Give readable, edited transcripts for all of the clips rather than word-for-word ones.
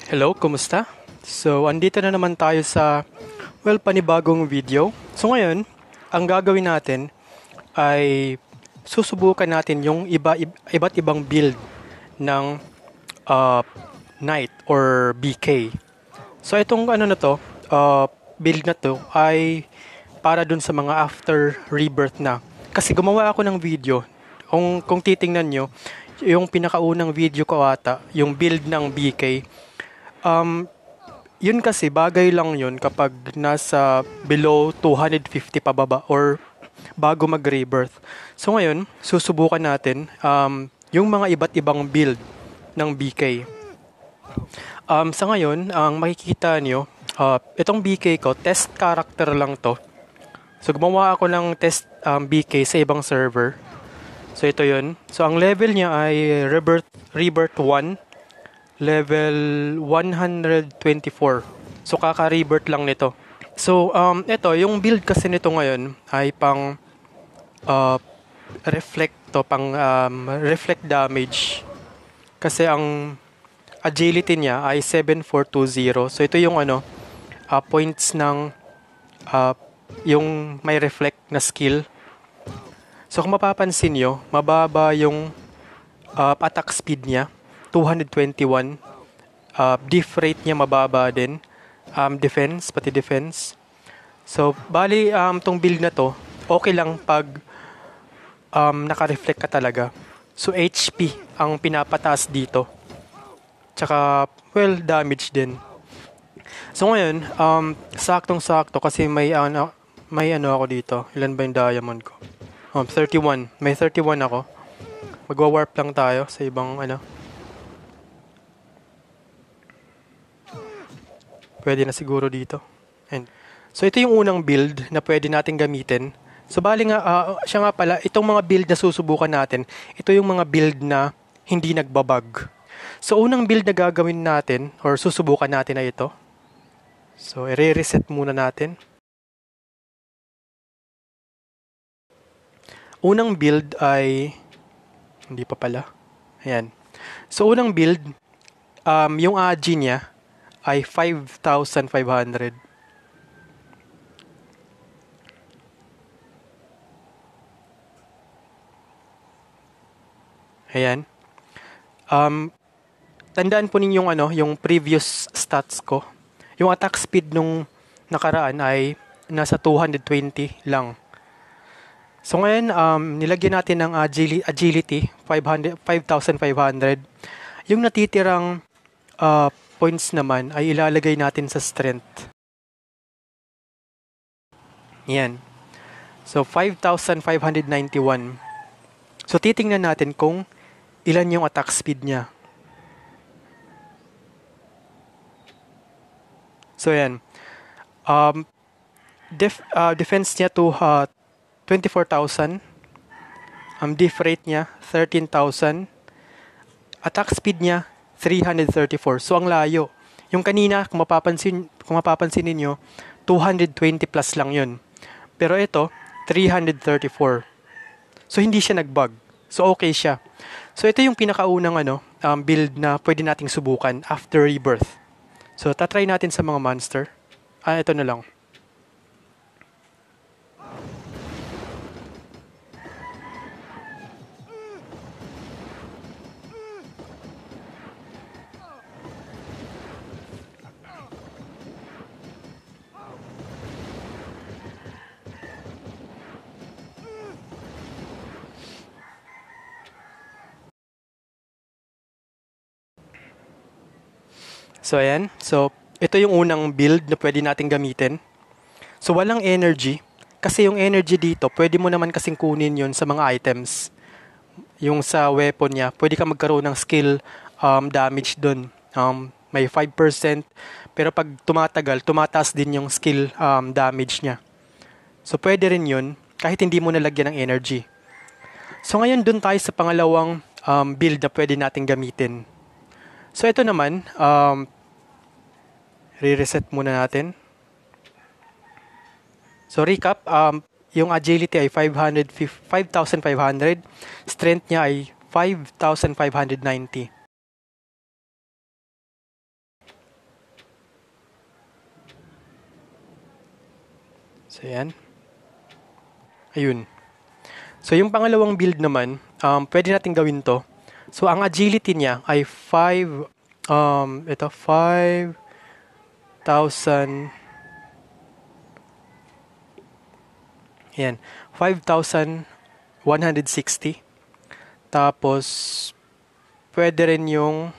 Hello, kumusta? So, andito na naman tayo sa, panibagong video. So, ngayon, ang gagawin natin ay susubukan natin yung iba't ibang build ng uh, Knight or BK. So, itong build na to ay para dun sa mga after rebirth na. Kasi gumawa ako ng video. Kung titingnan nyo, yung pinakaunang video ko ata, yung build ng BK, yun kasi bagay lang yun kapag nasa below 250 pababa or bago mag-rebirth. So ngayon, susubukan natin yung mga iba't ibang build ng BK. Sa ngayon, ang makikita nyo, itong BK ko, test character lang to. So gumawa ako ng test BK sa ibang server. So ito yun. So ang level niya ay Rebirth 1, level 124. So kaka-rebirth lang nito. So ito, yung build kasi nito ngayon ay pang reflect damage. Kasi ang agility niya ay 7420. So ito yung points ng yung may reflect na skill. So kung mapapansin nyo, mababa yung attack speed niya, 221. Diff rate niya mababa din. Pati defense. So, bali, tong build na to, okay lang pag naka-reflect ka talaga. So, HP ang pinapataas dito. Tsaka, damage din. So, ngayon, saktong-sakto kasi may ako dito. Ilan ba yung diamond ko? 31. May 31 ako. Magwa-warp lang tayo sa ibang Pwede na siguro dito. So ito yung unang build na pwede natin gamitin. So bali nga, siya nga pala, itong mga build na susubukan natin, ito yung mga build na hindi nagbabag. So unang build na gagawin natin, or susubukan natin ay ito. So i-reset muna natin. Unang build ay, hindi pa pala. Ayan. So unang build, yung AG niya ay 5,500. Ayan. Tandaan po ninyong yung previous stats ko. Yung attack speed nung nakaraan ay nasa 220 lang. So ngayon, nilagyan natin ng agility 5,500. Yung natitirang points naman ay ilalagay natin sa strength. Yan. So 5,591. So titingnan natin kung ilan yung attack speed niya. So yan. Defense niya to 24,000. Diff rate niya 13,000. Attack speed niya 334. So ang layo. Yung kanina, kung mapapansin ninyo, 220 plus lang yun. Pero ito, 334. So hindi siya nag-bug. So okay siya. So ito yung pinakaunang build na pwede nating subukan after rebirth. So tatry natin sa mga monster. Ito na lang. So ayan. So ito yung unang build na pwede nating gamitin. So walang energy. Kasi yung energy dito, pwede mo naman kasing kunin yun sa mga items. Yung sa weapon niya, pwede ka magkaroon ng skill damage dun. May 5%. Pero pag tumataas din yung skill damage niya. So pwede rin yun kahit hindi mo nalagyan ng energy. So ngayon dun tayo sa pangalawang build na pwede nating gamitin. So ito naman, re-reset muna natin. So recap, yung agility ay 5,500. Strength niya ay 5,590. So, yan. Ayun. So, yung pangalawang build naman, pwede natin gawin to. So, ang agility niya ay 5,000, yan, 5,160. Tapos, pwede rin yung,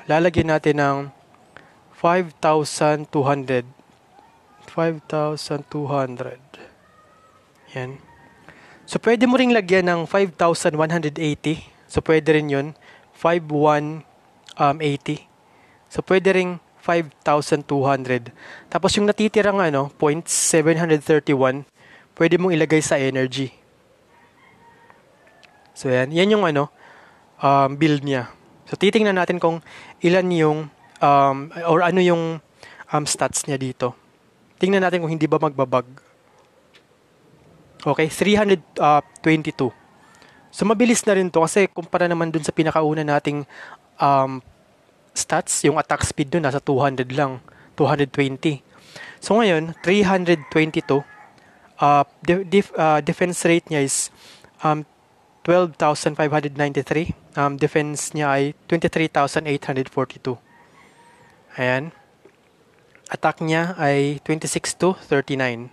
lalagyan natin ng 5,200. 5,200. Yan. So, pwede mo ring lagyan ng 5,180. So, pwede rin yun. 5,180. So, pwede ring 5,200. Tapos, yung natitirang points, 731, pwede mong ilagay sa energy. So, yan. Yan yung build niya. So, titingnan natin kung ilan yung, or ano yung stats niya dito. Tingnan natin kung hindi ba magbabag. Okay, 322. So, mabilis na rin to kasi kumpara naman dun sa pinakauna nating stats, yung attack speed dun nasa 200 lang, 220. So, ngayon, 322. Defense rate niya is 12,593. Defense niya ay 23,842. Ayan. Attack niya ay 26 to 39,000.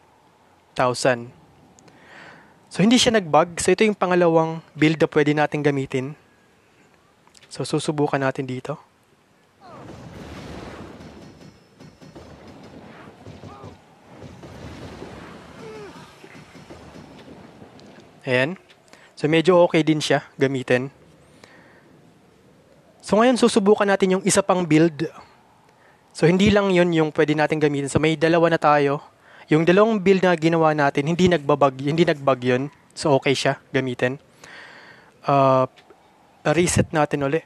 So, hindi siya nag-bug. So, ito yung pangalawang build na pwede natin gamitin. So, susubukan natin dito. Ayan. So, medyo okay din siya gamitin. So, ngayon susubukan natin yung isa pang build. So, hindi lang yun yung pwede natin gamitin. So, may dalawa na tayo. Yung dalawang build na ginawa natin, hindi nag-bug yun. So, okay siya gamitin. Reset natin uli.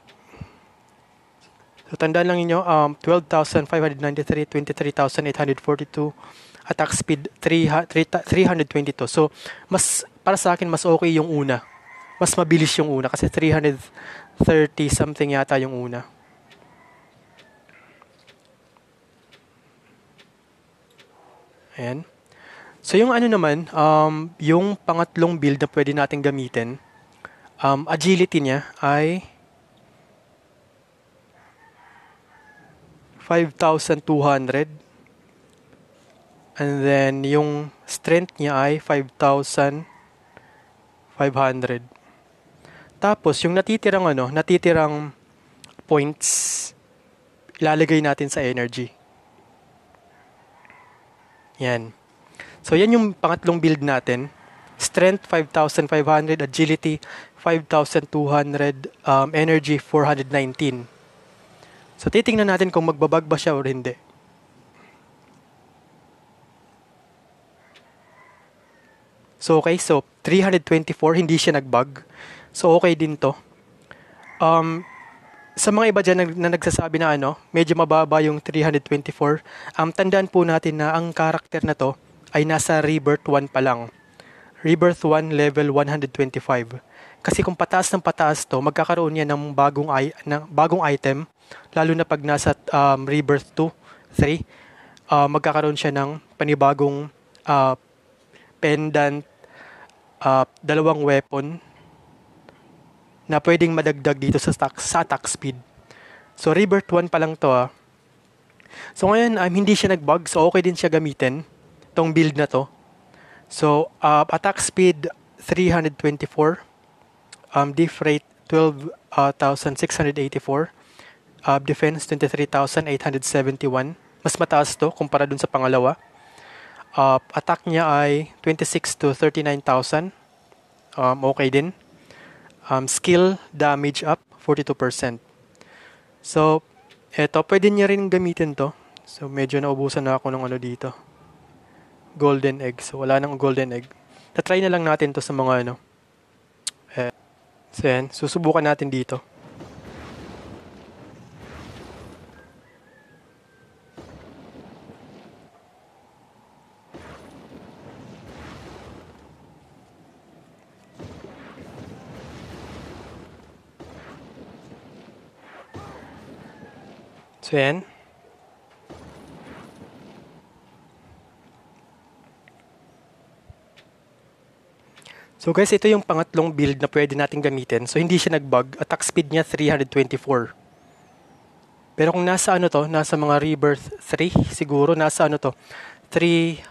So, tandaan lang ninyo, 12,593, 23,842, attack speed 322. So, para sa akin, mas okay yung una. Mas mabilis yung una kasi 330 something yata yung una. Ayan. So, yung naman, yung pangatlong build na pwede natin gamitin, agility niya ay 5,200. And then, yung strength niya ay 5,500. Tapos, yung natitirang points, ilalagay natin sa energy. Yan. So, yan yung pangatlong build natin. Strength, 5,500. Agility, 5,200. Energy, 419. So, titingnan natin kung magbabag ba siya or hindi. So, okay. So, 324, hindi siya nagbug. So, okay din to. Sa mga iba dyan na nagsasabi na medyo mababa yung 324, tandaan po natin na ang karakter na to ay nasa Rebirth 1 pa lang. Rebirth 1 level 125. Kasi kung pataas ng pataas to, magkakaroon yan ng bagong item, lalo na pag nasa Rebirth 2, 3, magkakaroon siya ng panibagong pendant, dalawang weapon na pwedeng madagdag dito sa attack speed. So, Rebirth 1 pa lang to So, ngayon, hindi siya nag-bug. So, okay din siya gamitin. Itong build na to. So, attack speed 324. Diff rate 12,684. Defense 23,871. Mas mataas to kumpara dun sa pangalawa. Attack niya ay 26 to 39,000. Okay din. Skill damage up 42%. So, eto, pwede niya rin gamitin to. So, medyo naubusan na ako ng dito. Golden egg. So, wala nang golden egg. Tatry na lang natin to sa mga So, yan. Susubukan natin dito. So, yan. So guys, ito yung pangatlong build na pwede natin gamitin. So hindi siya nag-bug. Attack speed niya 324. Pero kung nasa ano to, nasa mga Rebirth 3, siguro nasa ano to, 350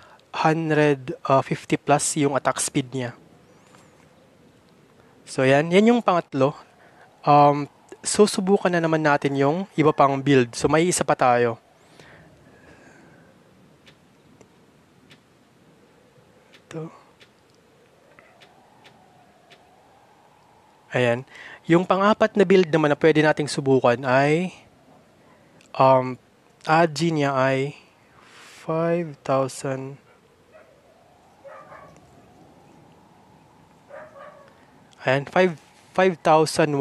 plus yung attack speed niya. So yan yung pangatlo. Susubukan na naman natin yung iba pang build. So may isa pa tayo. Ito. Ayan. Yung pang-apat na build naman na pwede nating subukan ay AG niya ay 5,000. Ayan, 5,160.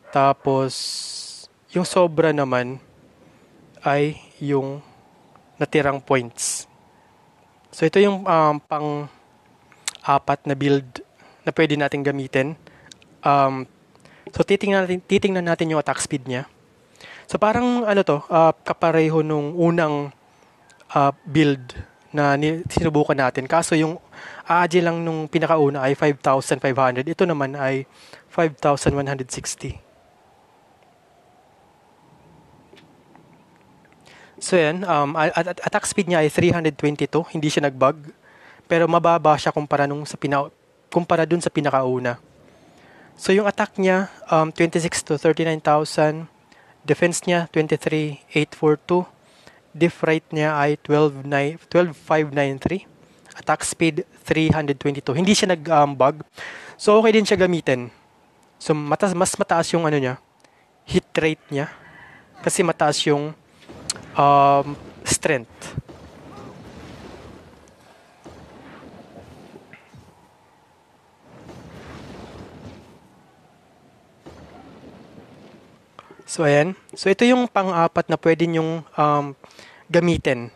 Tapos, yung sobra naman ay yung natirang points. So, ito yung pang-apat na build na pwede natin gamitin. So, titingnan natin yung attack speed niya. So, parang kapareho nung unang build na sinubukan natin. Kaso yung AJ lang nung pinakauna ay 5,500. Ito naman ay 5,160. So yan, attack speed niya ay 322. Hindi siya nag-bug. Pero mababa siya kumpara dun sa pinakauna. So yung attack niya, 26 to 39,000. Defense niya, 23,842. Diff rate niya ay 12,593. Attack speed, 322. Hindi siya nag-bug. So okay din siya gamitin. So mas mataas yung hit rate niya. Kasi mataas yung strength. So, ayan. So, ito yung pang-apat na pwede nyong gamitin.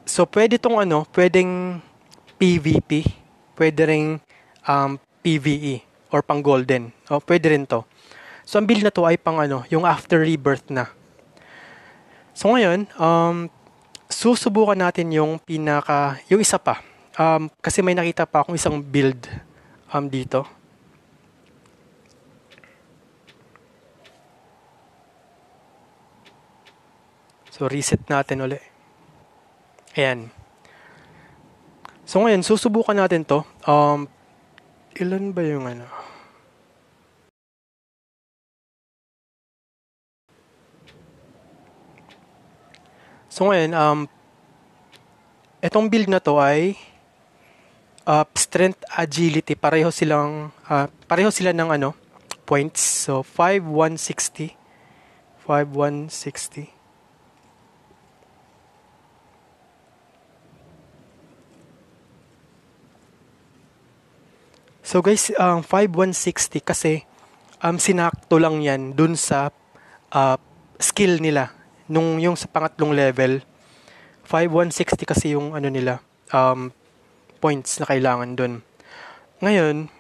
So, pwedeng PvP, pwede ring PvE, or pang golden. O, pwede rin to. So, ang build na to ay pang yung after rebirth na. So, ngayon, susubukan natin yung isa pa. Kasi may nakita pa akong isang build dito. So, reset natin ulit. Ayan. So, ngayon, susubukan natin to. Ilan ba yung So, ngayon, itong build na to ay strength, agility. Pareho sila ng points. So, 5,160. 5,160. So guys, 5,160 kasi sinakto lang yan dun sa skill nila. Yung sa pangatlong level, 5,160 kasi yung nila, points na kailangan dun. Ngayon,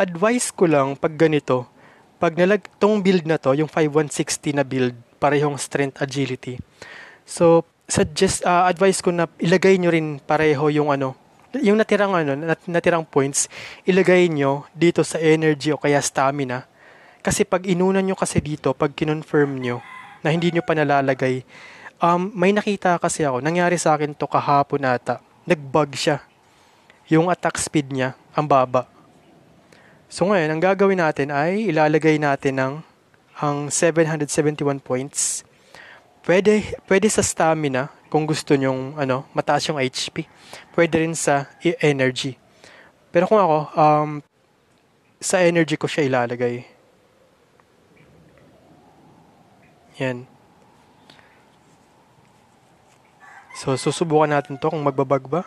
advice ko lang pag ganito, pag tong build na to, yung 5,160 na build, parehong strength, agility. So, advice ko na ilagay nyo rin pareho yung yung natirang points, ilagay nyo dito sa energy o kaya stamina. Kasi pag inunan nyo kasi dito, pag kinonfirm nyo na hindi nyo pa nalalagay, may nakita kasi ako, nangyari sa akin to kahapon ata, nag-bug siya. Yung attack speed niya, ang baba. So ngayon, ang gagawin natin ay ilalagay natin ang 771 points. Pwede sa stamina, kung gusto nyong mataas yung HP. Pwede rin sa energy. Pero kung ako, sa energy ko siya ilalagay. Yan. So, susubukan natin to kung magbabag ba.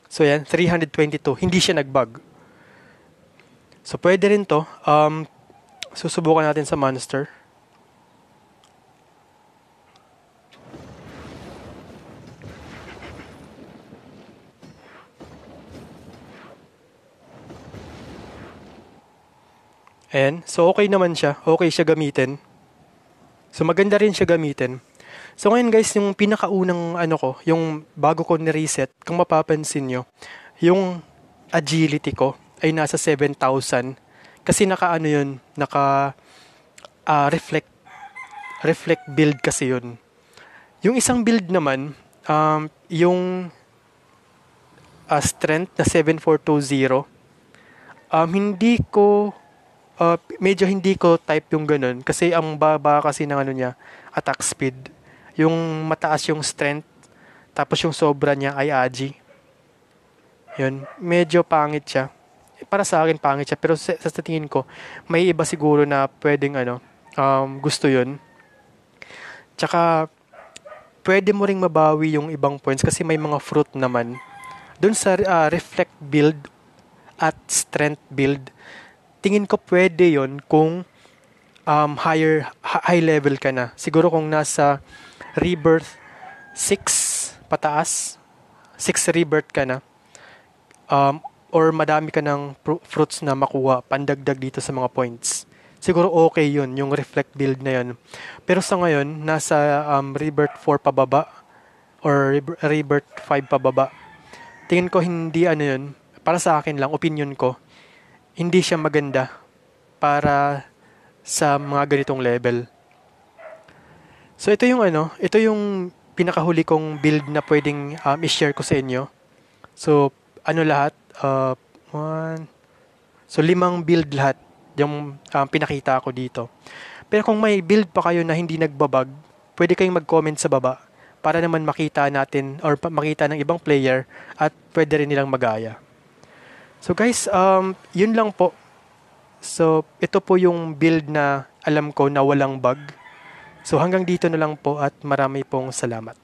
So, yan, 322. Hindi siya nagbug. So, pwede rin to. Susubukan natin sa monster. Ayan. So, okay naman siya. Okay siya gamitin. So, maganda rin siya gamitin. So ngayon guys, yung pinakaunang ano ko, yung bago ko ni-reset, kung mapapansin nyo, yung agility ko ay nasa 7,000. Kasi naka ano yun, naka reflect build kasi yun. Yung isang build naman, yung strength na 7,420, hindi ko, medyo hindi ko type yung ganun. Kasi ang baba kasi ng ano niya, attack speed. Yung mataas yung strength, tapos yung sobra niya ay agi. Yun, medyo pangit siya. Para sa akin pangit siya, pero sa tingin ko, may iba siguro na pwedeng ano, gusto yun. Tsaka, pwede mo ring mabawi yung ibang points kasi may mga fruit naman. Doon sa reflect build at strength build, tingin ko pwede yon kung high level ka na. Siguro kung nasa rebirth 6 pataas, 6 rebirth ka na, or madami ka ng fruits na makuha, pandagdag dito sa mga points. Siguro okay yun, yung reflect build na yun. Pero sa ngayon, nasa rebirth 4 pababa, or rebirth 5 pababa. Tingin ko hindi ano yun, para sa akin lang, opinion ko, hindi siya maganda para sa mga ganitong level. So ito yung ano, ito yung pinakahuli kong build na pwedeng i-share ko sa inyo. So ano lahat, one, so 5 build lahat yung pinakita ko dito. Pero kung may build pa kayo na hindi nagbabag, pwede kayong mag-comment sa baba para naman makita natin or makita ng ibang player at pwede rin nilang magaya. So guys, yun lang po. So ito po yung build na alam ko na walang bug. So hanggang dito na lang po at marami pong salamat.